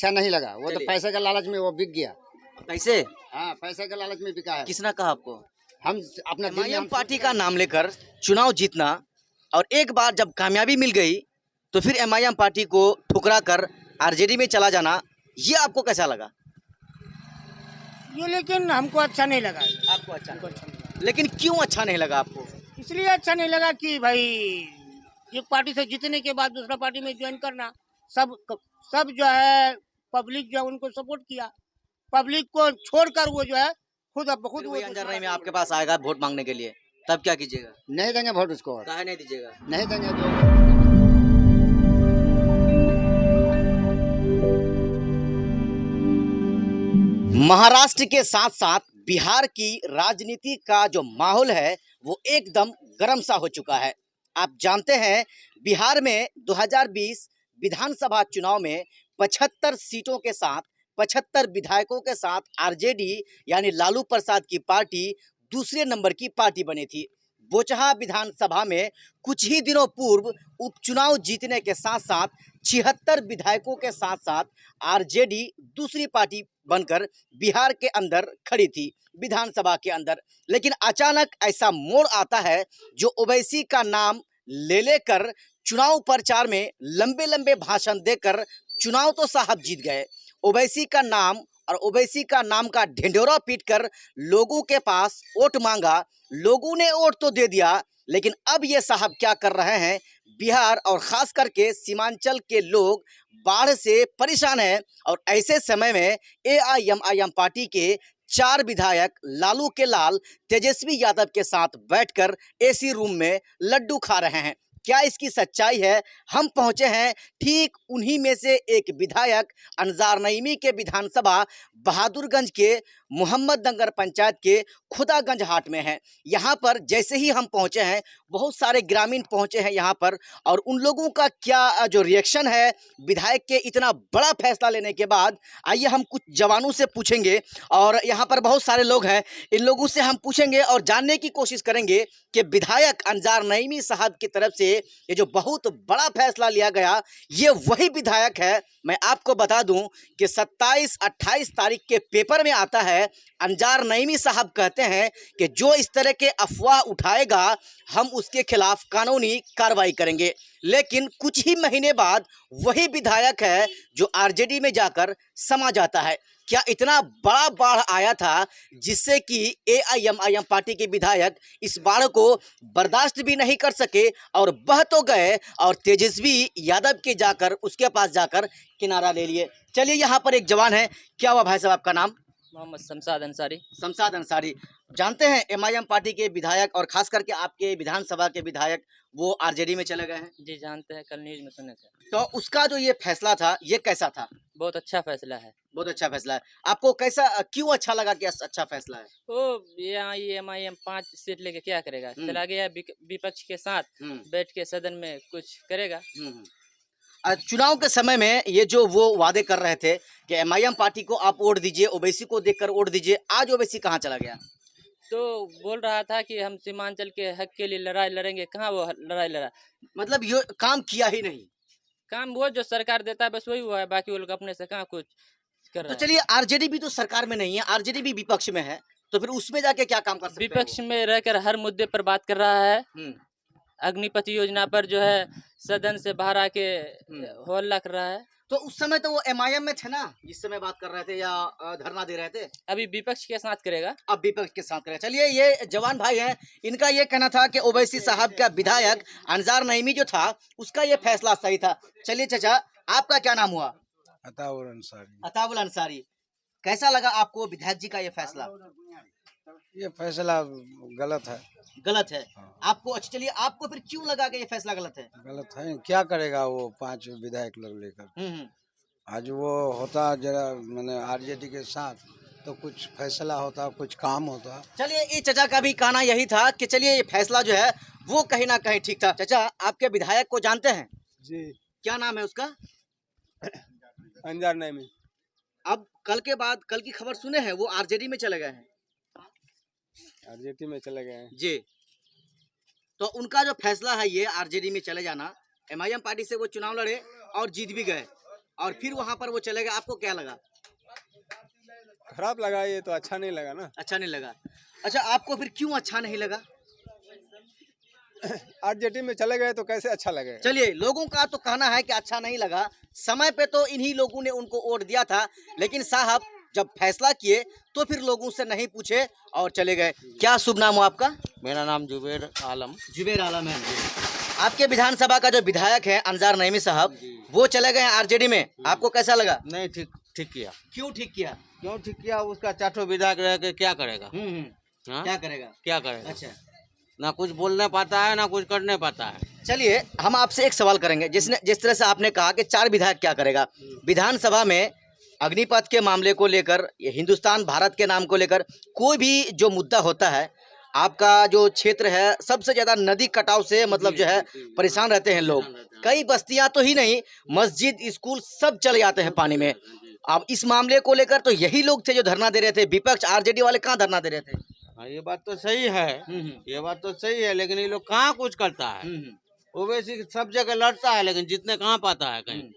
अच्छा नहीं लगा। वो तो चलिए। पैसे का लालच में वो बिक गया। कैसे? हाँ, पैसे के लालच में बिका है। किसने कहा आपको? हम अपना दिल में एमआईएम हम पार्टी सोच का रहे नाम लेकर चुनाव जीतना और एक बार जब कामयाबी मिल गई तो फिर एमआईएम पार्टी को ठुकरा कर आरजेडी में चला जाना, ये आपको कैसा लगा? ये लेकिन हमको अच्छा नहीं लगा। आपको अच्छा हमको अच्छा नहीं लगा। लेकिन क्यों अच्छा नहीं लगा आपको? इसलिए अच्छा नहीं लगा कि भाई एक पार्टी से जीतने के बाद दूसरा पार्टी में ज्वाइन करना, सब सब जो है पब्लिक जो है उनको सपोर्ट किया, पब्लिक को छोड़कर वो जो है खुद अब खुद फिर वो वही अंजर रही में आपके पास आएगा वोट मांगने के लिए, तब क्या कीजिएगा? नहीं देंगे वोट उसको और। काहे नहीं दीजिएगा? नहीं देंगे जो महाराष्ट्र के साथ साथ बिहार की राजनीति का जो माहौल है वो एकदम गर्म सा हो चुका है। आप जानते हैं बिहार में 2020 विधानसभा चुनाव में 75 सीटों के साथ 75 विधायकों के साथ आरजेडी यानी लालू प्रसाद की पार्टी दूसरे नंबर की पार्टी बनी थी। बोचहा विधानसभा में कुछ ही दिनों पूर्व उपचुनाव जीतने के साथ साथ 76 विधायकों के साथ साथ आरजेडी दूसरी पार्टी बनकर बिहार के अंदर खड़ी थी, विधानसभा के अंदर। लेकिन अचानक ऐसा मोड़ आता है जो ओवैसी का नाम ले लेकर चुनाव प्रचार में लंबे लंबे भाषण देकर चुनाव तो साहब जीत गए। ओवैसी का नाम और ओवैसी का नाम का ढिंढोरा पीटकर लोगों के पास वोट मांगा, लोगों ने वोट तो दे दिया, लेकिन अब ये साहब क्या कर रहे हैं, बिहार और खास करके सीमांचल के लोग बाढ़ से परेशान हैं। और ऐसे समय में एआईएमआईएम पार्टी के 4 विधायक लालू के लाल तेजस्वी यादव के साथ बैठकर एसी रूम में लड्डू खा रहे हैं। क्या इसकी सच्चाई है? हम पहुंचे हैं ठीक उन्हीं में से एक विधायक अंजार नईमी के विधानसभा बहादुरगंज के मोहम्मद नगर पंचायत के खुदागंज हाट में हैं। यहाँ पर जैसे ही हम पहुंचे हैं बहुत सारे ग्रामीण पहुंचे हैं यहाँ पर, और उन लोगों का क्या जो रिएक्शन है विधायक के इतना बड़ा फैसला लेने के बाद, आइए हम कुछ जवानों से पूछेंगे। और यहाँ पर बहुत सारे लोग हैं, इन लोगों से हम पूछेंगे और जानने की कोशिश करेंगे कि विधायक अंजार नईमी साहब की तरफ से ये जो बहुत बड़ा फैसला लिया गया, ये वही विधायक है। मैं आपको बता दूं कि 27-28 तारीख के पेपर में आता है, अंजार नईमी साहब कहते हैं कि जो इस तरह के अफवाह उठाएगा हम उसके खिलाफ कानूनी कार्रवाई करेंगे। लेकिन कुछ ही महीने बाद वही विधायक है जो आरजेडी में जाकर समा जाता है। क्या इतना बड़ा बाढ़ आया था जिससे कि एआईएमआईएम पार्टी के विधायक इस बाढ़ को बर्दाश्त भी नहीं कर सके और बह तो गए और तेजस्वी यादव के जाकर उसके पास जाकर किनारा ले लिए। चलिए यहाँ पर एक जवान है, क्या हुआ भाई साहब आपका नाम? मोहम्मद शमशाद अंसारी। शमशाद अंसारी। जानते हैं एमआईएम पार्टी के विधायक और खास करके आपके विधानसभा के विधायक वो आरजेडी में चले गए हैं, जी जानते हैं, कल न्यूज में सुने थे। तो उसका जो ये फैसला था ये कैसा था? बहुत अच्छा फैसला है। बहुत अच्छा फैसला है। आपको कैसा, क्यों अच्छा लगा कि अच्छा फैसला है? वो यहाँ ये एमआईएम 5 सीट लेके क्या करेगा, चला गया विपक्ष के साथ बैठ के सदन में कुछ करेगा। चुनाव के समय में ये जो वो वादे कर रहे थे कि एमआईएम पार्टी को आप वोट दीजिए, ओवैसी को देखकर वोट दीजिए, आज ओवैसी कहाँ चला गया? तो बोल रहा था कि हम सीमांचल के हक के लिए लड़ाई लड़ेंगे, कहाँ वो लड़ाई लड़ा? मतलब ये काम किया ही नहीं। काम वो जो सरकार देता है बस वही हुआ है, बाकी वो लोग अपने से कहाँ कुछ कर तो रहे हैं। चलिए आरजेडी भी तो सरकार में नहीं है, आरजेडी भी विपक्ष में है, तो फिर उसमें जाके क्या काम कर सकते हैं विपक्ष में रहकर हर मुद्दे पर बात कर रहा है। वो? अग्निपथ योजना पर जो है सदन से बाहर आके हल्ला कर रहा है। तो उस समय तो वो एमआईएम में थे ना, जिस समय बात कर रहे थे या धरना दे रहे थे। अभी विपक्ष के साथ करेगा। अब विपक्ष के साथ करेगा। चलिए ये जवान भाई हैं, इनका ये कहना था कि ओवैसी साहब का विधायक अंजार नईमी जो था उसका ये फैसला सही था। चलिए चाचा, आपका क्या नाम हुआ? अताउल अंसारी। अताउल अंसारी। कैसा लगा आपको विधायक जी का ये फैसला? ये फैसला गलत है। गलत है हाँ। आपको? अच्छा चलिए, आपको फिर क्यों लगा कि ये फैसला गलत है? गलत है, क्या करेगा वो 5 विधायक लोग लेकर। आज वो होता जरा मैंने आरजेडी के साथ तो कुछ फैसला होता, कुछ काम होता। चलिए, ये चाचा का भी कहना यही था कि चलिए ये फैसला जो है वो कहीं ना कहीं ठीक था। चाचा, आपके विधायक को जानते हैं? जी। क्या नाम है उसका? अंजार नईमी। अब कल के बाद, कल की खबर सुने हैं वो आरजेडी में चले गए हैं। आरजेडी में चले गए हैं जी। तो उनका जो फैसला है ये आरजेडी में चले जाना, एमआईएम पार्टी से वो चुनाव लड़े और जीत भी गए, और फिर वहां पर वो चले गए, आपको क्या लगा? खराब लगा, ये तो अच्छा नहीं लगा ना। अच्छा नहीं लगा। अच्छा, आपको फिर क्यों अच्छा नहीं लगा? आरजेडी में चले गए तो कैसे अच्छा लगेगा? चलिए, लोगों का तो कहना है कि अच्छा नहीं लगा, समय पे तो इन्हीं लोगों ने उनको वोट दिया था, लेकिन साहब जब फैसला किए तो फिर लोगों से नहीं पूछे और चले गए। क्या शुभ नाम हो आपका? मेरा नाम जुबेर आलम। जुबेर आलम है। आपके विधानसभा का जो विधायक है अंजार नईमी साहब, वो चले गए आरजेडी में, आपको कैसा लगा? नहीं, ठीक किया। क्यों ठीक किया? क्यों ठीक किया? उसका चारों विधायक रह के क्या करेगा? हाँ? क्या करेगा? क्या करेगा? अच्छा, ना कुछ बोलने पाता है, ना कुछ करने पाता है। चलिए हम आपसे एक सवाल करेंगे। जिस तरह से आपने कहा कि 4 विधायक क्या करेगा, विधानसभा में अग्निपथ के मामले को लेकर, ये हिंदुस्तान भारत के नाम को लेकर कोई भी जो मुद्दा होता है, आपका जो क्षेत्र है सबसे ज्यादा नदी कटाव से मतलब जो है परेशान रहते हैं लोग। कई बस्तियां तो ही नहीं, मस्जिद स्कूल सब चले जाते हैं पानी में। अब इस मामले को लेकर तो यही लोग थे जो धरना दे रहे थे, विपक्ष आरजेडी वाले कहाँ धरना दे रहे थे? हाँ, ये बात तो सही है। ये बात तो सही है, लेकिन ये लोग कहाँ कुछ करता है। ओवैसी सब जगह लड़ता है, लेकिन जीतने कहाँ पाता है कहीं।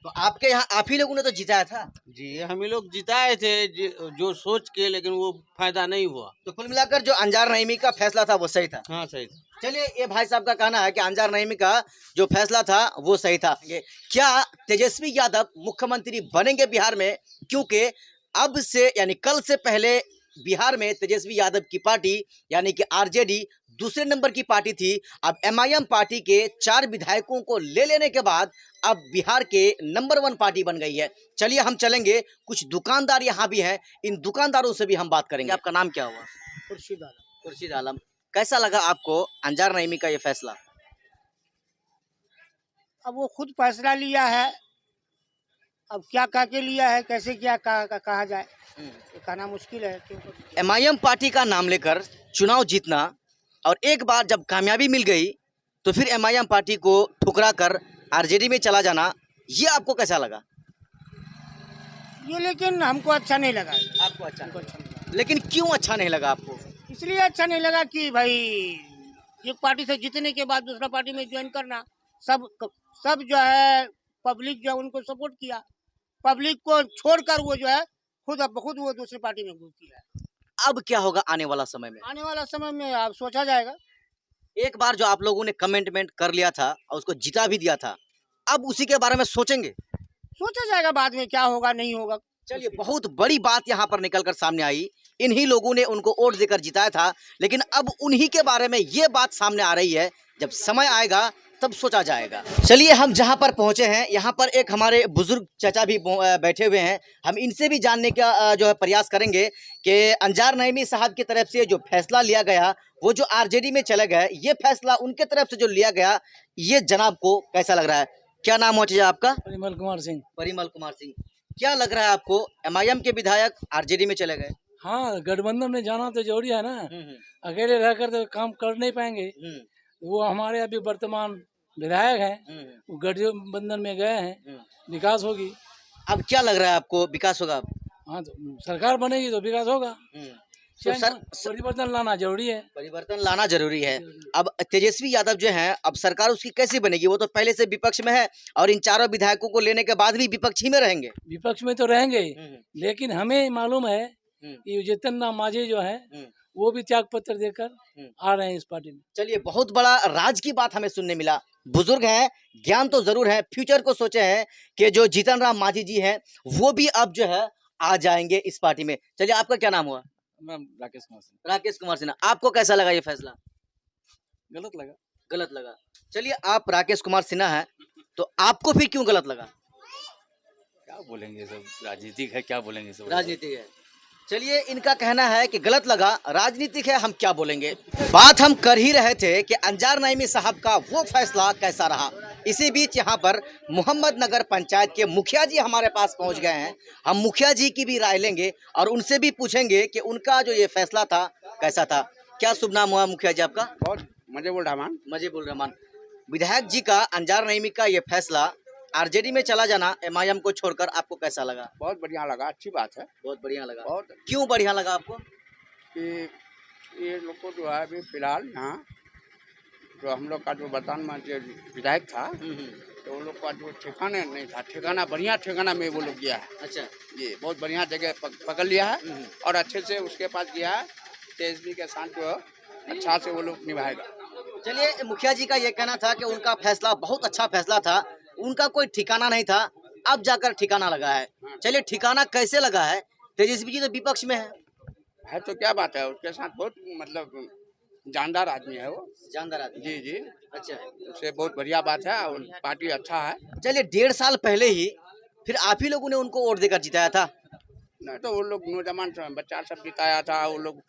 तो आपके यहाँ आप ही लोगों ने तो जिताया था। जी, हम ही लोग जिताए थे जो सोच के, लेकिन वो फायदा नहीं हुआ। तो कुल मिलाकर जो अंजार नईमी का फैसला था वो सही था। हाँ, सही था। चलिए, ये भाई साहब का कहना है कि अंजार नईमी का जो फैसला था वो सही था। क्या तेजस्वी यादव मुख्यमंत्री बनेंगे बिहार में? क्योंकि अब से यानी कल से पहले बिहार में तेजस्वी यादव की पार्टी यानी कि आरजेडी दूसरे नंबर की पार्टी थी। अब एमआईएम पार्टी के 4 विधायकों को ले लेने के बाद अब बिहार के नंबर 1 पार्टी बन गई है। चलिए हम चलेंगे, कुछ दुकानदार यहाँ भी हैं, इन दुकानदारों से भी हम बात करेंगे। आपका नाम क्या हुआ? खुर्शीद आलम। खुर्शीद आलम। कैसा लगा आपको अंजार नईमी का ये फैसला? अब वो खुद फैसला लिया है, अब क्या कह के लिया है, कैसे क्या कहा जाए, ये कहना मुश्किल है। एमआईएम पार्टी का नाम लेकर चुनाव जीतना और एक बार जब कामयाबी मिल गई तो फिर एमआईएम पार्टी को ठुकरा कर आरजेडी में चला जाना, ये आपको कैसा लगा? ये लेकिन हमको अच्छा नहीं लगा। आपको अच्छा नहीं लगा। लेकिन क्यों अच्छा नहीं लगा आपको? इसलिए अच्छा नहीं लगा कि भाई एक पार्टी से जीतने के बाद दूसरा पार्टी में ज्वाइन करना, सब जो है पब्लिक जो है उनको सपोर्ट किया, पब्लिक को छोड़कर वो जो है खुद वो दूसरी पार्टी में घुस गया है। अब क्या होगा आने वाला समय में? आने वाला समय में अब सोचा जाएगा। एक बार जो आप लोगों ने कमेंटमेंट कर लिया था और उसको जिता भी दिया था, अब उसी के बारे में सोचेंगे? सोचा जाएगा बाद में क्या होगा नहीं होगा। चलिए, बहुत बड़ी बात यहाँ पर निकलकर सामने आई। इन्हीं लोगों ने उनको वोट देकर जिताया था, लेकिन अब उन्हीं के बारे में ये बात सामने आ रही है। जब समय आएगा तब सोचा जाएगा। चलिए हम जहाँ पर पहुँचे हैं, यहाँ पर एक हमारे बुजुर्ग चाचा भी बैठे हुए हैं। हम इनसे भी जानने का जो है प्रयास करेंगे कि अंजार नईमी साहब की तरफ से जो फैसला लिया गया, वो जो आरजेडी में चले गए, ये फैसला उनके तरफ से जो लिया गया, ये जनाब को कैसा लग रहा है? क्या नाम हो चाचा आपका? परिमल कुमार सिंह। परिमल कुमार सिंह। क्या लग रहा है आपको, एमआईएम के विधायक आरजेडी में चले गए? हाँ, गठबंधन में जाना तो जरूरी है ना, अकेले रहकर तो काम कर नहीं पाएंगे। वो हमारे अभी वर्तमान विधायक हैं, वो गठबंधन में गए हैं, विकास होगी। अब क्या लग रहा है आपको, विकास होगा? हाँ, तो सरकार बनेगी तो विकास होगा। तो परिवर्तन लाना जरूरी है। परिवर्तन लाना जरूरी है। अब तेजस्वी यादव जो है, अब सरकार उसकी कैसी बनेगी? वो तो पहले से विपक्ष में है और इन 4 विधायकों को लेने के बाद भी विपक्ष ही में रहेंगे। विपक्ष में तो रहेंगे, लेकिन हमें मालूम है कि जितन राम मांझी जो है वो भी त्याग पत्र देकर आ रहे हैं इस पार्टी में। चलिए, बहुत बड़ा राज की बात हमें सुनने मिला। बुजुर्ग हैं, ज्ञान तो जरूर है, फ्यूचर को सोचे हैं कि जो जीतन राम मांझी जी हैं वो भी अब जो है आ जाएंगे इस पार्टी में। चलिए, आपका क्या नाम हुआ? राकेश कुमार सिंह। राकेश कुमार सिन्हा। आपको कैसा लगा ये फैसला? गलत लगा। गलत लगा। चलिए, आप राकेश कुमार सिन्हा हैं, तो आपको फिर क्यों गलत लगा? क्या बोलेंगे, सब राजनीतिक है, क्या बोलेंगे सब राजनीति है। चलिए, इनका कहना है कि गलत लगा, राजनीतिक है, हम क्या बोलेंगे। बात हम कर ही रहे थे कि अंजार नईमी साहब का वो फैसला कैसा रहा। इसी बीच यहाँ पर मोहम्मद नगर पंचायत के मुखिया जी हमारे पास पहुँच गए हैं। हम मुखिया जी की भी राय लेंगे और उनसे भी पूछेंगे कि उनका जो ये फैसला था कैसा था। क्या शुभ नाम हुआ मुखिया जी आपका? बहुत मजीबुर रहमान। मजीबुर रहमान। विधायक जी का अंजार नईमी का ये फैसला, आरजेडी में चला जाना एमआईएम को छोड़कर, आपको कैसा लगा? बहुत बढ़िया लगा, अच्छी बात है। बहुत बढ़िया लगा। बहुत। क्यों बढ़िया लगा आपको? कि ये लोग को जो है अभी फिलहाल यहाँ जो हम लोग का जो वर्तमान में जो विधायक था, तो वो लोग का जो ठिकाना नहीं था, ठिकाना बढ़िया ठिकाना में वो लोग गया है। अच्छा। ये बहुत बढ़िया जगह पकड़ लिया है और अच्छे से उसके पास गया है। तेजस्वी के साथ जो अच्छा से वो लोग निभाएगा। चलिए, मुखिया जी का ये कहना था कि उनका फैसला बहुत अच्छा फैसला था, उनका कोई ठिकाना नहीं था, अब जाकर ठिकाना लगा है। चलिए, ठिकाना कैसे लगा है? तेजस्वी जी तो विपक्ष में है तो क्या बात है, उसके साथ बहुत मतलब जानदार आदमी है वो। जानदार आदमी। जी जी। अच्छा, उससे बहुत बढ़िया बात है और पार्टी अच्छा है। चलिए, 1.5 साल पहले ही फिर आप ही लोगों ने उनको वोट देकर जिताया था। नहीं तो वो लोग नौजवान बच्चा सब जिताया था, वो लोग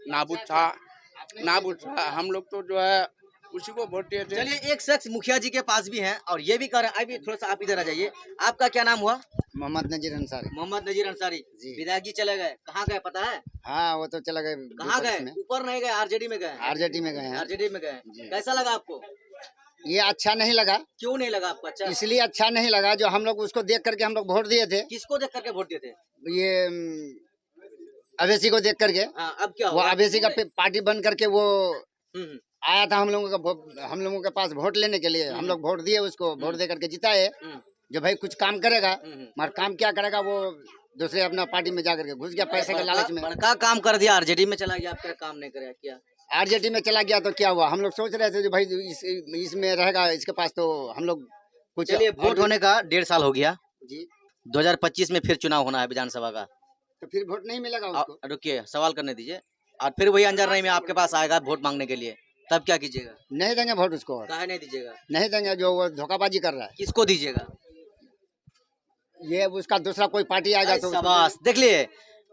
नाबुद था। हम लोग तो जो है उसी को वोट दिए थे। चलिए, एक शख्स मुखिया जी के पास भी हैं और ये भी कह रहे हैं, अभी थोड़ा सा आप इधर आ जाइए। आपका क्या नाम हुआ? मोहम्मद नजीर अंसारी। मोहम्मद नजीर अंसारी जी। विधायक जी चले गए, कहाँ गए पता है? हाँ, वो तो चला गए। कहाँ गए? ऊपर नहीं गए, आरजेडी में गए। आरजेडी में गए हैं। आरजेडी में गए। कैसा लगा आपको? ये अच्छा नहीं लगा। क्यों नहीं लगा आपको अच्छा? इसलिए अच्छा नहीं लगा जो हम लोग उसको देख करके हम लोग वोट दिए थे। किसको देख करके वोट दिए थे? ये अवेसी को देख करके। हाँ, अब क्या वो हुआ? अवेसी का पार्टी बन करके वो हम्म, आया था हम लोगों के पास वोट लेने के लिए। हम लोग वोट दिए उसको, वोट दे करके जिताए। जो भाई कुछ काम करेगा, मगर काम क्या करेगा वो दूसरे अपना पार्टी में जाकर के घुस गया पैसे के लालच में। बड़का काम कर दिया, आरजेडी में चला गया, आप क्या काम नहीं करेगा क्या? आरजेडी में चला गया तो क्या हुआ? हम लोग सोच रहे थे जो भाई इसमें रहेगा इसके पास, तो हम लोग कुछ। चलिए, वोट होने का 1.5 साल हो गया जी। 2025 में फिर चुनाव होना है विधानसभा का, तो फिर वोट नहीं मिलेगा उसको। रुकिए, सवाल करने दीजिए। और फिर वही अंजार नहीं में आपके पास आएगा वोट मांगने के लिए, तब क्या कीजिएगा? नहीं देंगे वोट उसको। काहे नहीं दीजिएगा? नहीं देंगे, जो वो धोखाबाजी कर रहा है। किसको दीजिएगा? ये उसका दूसरा कोई पार्टी आएगा तो शाबाश। देख लिए,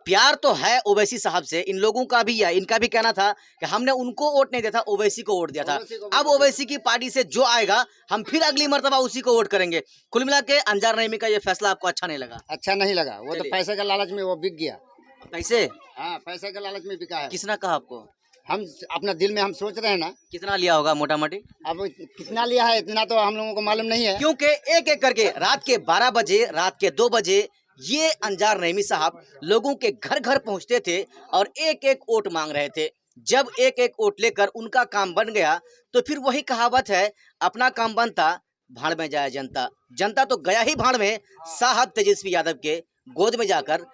प्यार तो है ओवैसी साहब से, इन लोगों का भी है। इनका भी कहना था कि हमने उनको वोट नहीं दिया था, ओवैसी को वोट दिया था। अब ओवैसी की पार्टी से जो आएगा हम फिर अगली मर्तबा उसी को वोट करेंगे। कुल मिला के अंजार नईमी का ये फैसला आपको अच्छा नहीं लगा? अच्छा नहीं लगा। वो तो पैसे के लालच में वो बिक गया। पैसे? हाँ, पैसे के लालच में बिका है। किसने कहा आपको? हम अपना दिल में हम सोच रहे हैं ना। कितना लिया होगा मोटा मोटी? अब कितना लिया है इतना तो हम लोगों को मालूम नहीं है, क्योंकि एक एक करके रात के 12 बजे, रात के 2 बजे ये अंजार नईमी साहब लोगों के घर घर पहुंचते थे और एक एक वोट मांग रहे थे। जब एक एक वोट लेकर उनका काम बन गया तो फिर वही कहावत है, अपना काम बनता भाड़ में जाए जनता। जनता तो गया ही भाड़ में साहब तेजस्वी यादव के गोद में जाकर